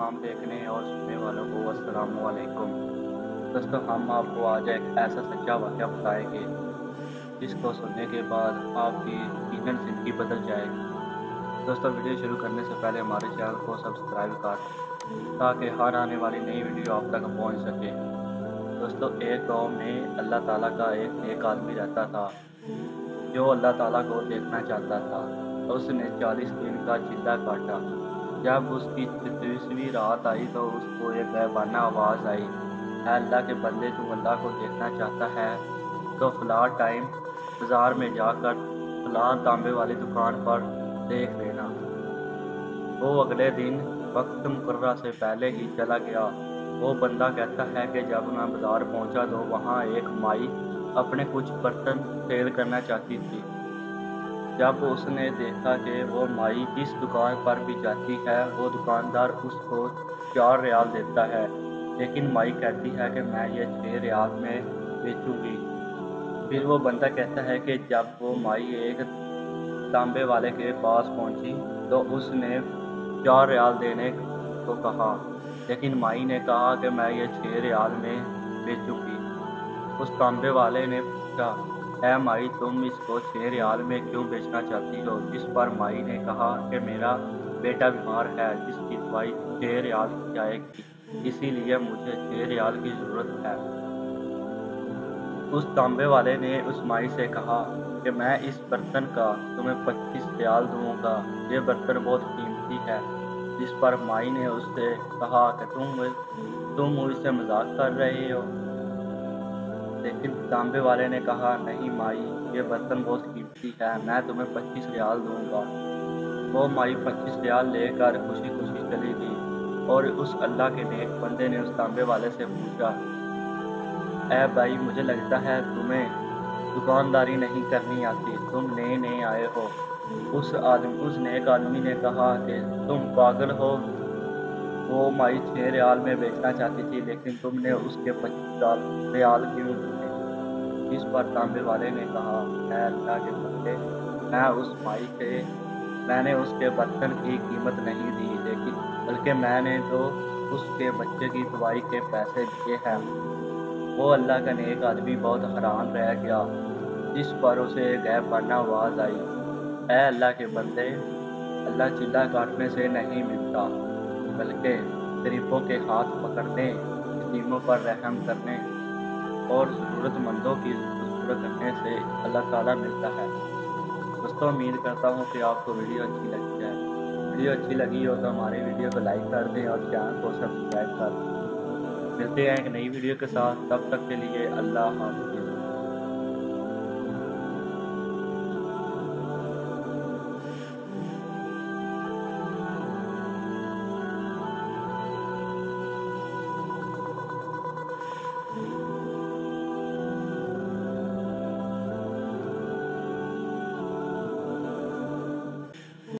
तमाम देखने और सुनने वालों को अस्सलामुअलैकुम। दोस्तों, हम आपको आज एक ऐसा सच्चा वाक़या बताएँगे, जिसको सुनने के बाद आपकी यकीनन ज़िंदगी बदल जाएगी। दोस्तों, वीडियो शुरू करने से पहले हमारे चैनल को सब्सक्राइब कर लें, ताकि हर आने वाली नई वीडियो आप तक पहुँच सके। दोस्तों, एक गाँव में अल्लाह ताला का एक नेक आदमी रहता था, जो अल्लाह ताला को देखना चाहता था। उसने 40 दिन का चिल्ला काटा। जब उसकी 33वीं रात आई तो उसको एक गायबाना आवाज़ आई, "ऐ अल्लाह के बंदे, तू अल्लाह को देखना चाहता है तो फ़लाँ टाइम बाज़ार में जाकर फ़लाँ तांबे वाली दुकान पर देख लेना।" वो अगले दिन वक्त मुकर्रर से पहले ही चला गया। वो बंदा कहता है कि जब मैं बाज़ार पहुंचा तो वहां एक माई अपने कुछ बर्तन सेल करना चाहती थी। जब उसने देखा कि वो माई जिस दुकान पर भी जाती है, वो दुकानदार उसको 4 रियाल देता है, लेकिन माई कहती है कि मैं ये 6 रियाल में बेचूंगी। फिर वो बंदा कहता है कि जब वो माई एक तांबे वाले के पास पहुंची, तो उसने 4 रियाल देने को कहा, लेकिन माई ने कहा कि मैं ये 6 रियाल में बेचूंगी। उस तांबे वाले ने पूछा, "ऐ माई, तुम इसको 6 रियाल में क्यों बेचना चाहती हो?" जिस पर माई ने कहा कि मेरा बेटा बीमार है, जिसकी दवाई 6 रियाल की जाएगी, इसीलिए मुझे 6 रियाल की ज़रूरत है। उस तांबे वाले ने उस माई से कहा कि मैं इस बर्तन का तुम्हें 25 रियाल दूँगा, ये बर्तन बहुत कीमती है। जिस पर माई ने उससे कहा कि तुम मुझसे मज़ाक कर रहे हो। लेकिन तांबे वाले ने कहा, "नहीं माई, ये बर्तन बहुत कीमती है, मैं तुम्हें 25 रियाल दूँगा।" वो माई 25 रियाल लेकर खुशी-खुशी चली गई और उस अल्लाह के नेक बंदे ने उस तांबे वाले से पूछा, "ऐ भाई, मुझे लगता है तुम्हें दुकानदारी नहीं करनी आती, तुम नए-नए आए हो।" उस नेक आदमी ने कहा कि तुम पागल हो, वो माई 6 रियाल में बेचना चाहती थी, लेकिन तुमने उसके 25 रियाल क्यों दिए? इस पर तांबे वाले ने कहा, "ऐ अल्लाह के बंदे, मैं उस माई से मैंने उसके बर्तन की कीमत नहीं दी, लेकिन बल्कि मैंने तो उसके बच्चे की दवाई के पैसे दिए हैं।" वो अल्लाह का नेक आदमी बहुत हैरान रह गया, जिस पर उसे गैबाना आवाज़ आई, "ऐ अल्लाह के बंदे, अल्लाह चिल्ला काटने से नहीं मिलता, बल्कि गरीबों के हाथ पकड़ने, यतीमों पर रहम करने और ज़रूरतमंदों की मदद करने से अल्लाह ताला मिलता है।" दोस्तों, उम्मीद करता हूँ कि आपको वीडियो अच्छी लगी है। वीडियो अच्छी लगी हो तो हमारी वीडियो को लाइक कर दें और चैनल को सब्सक्राइब कर दें। मिलते हैं एक नई वीडियो के साथ, तब तक के लिए अल्लाह हाफ़िज़।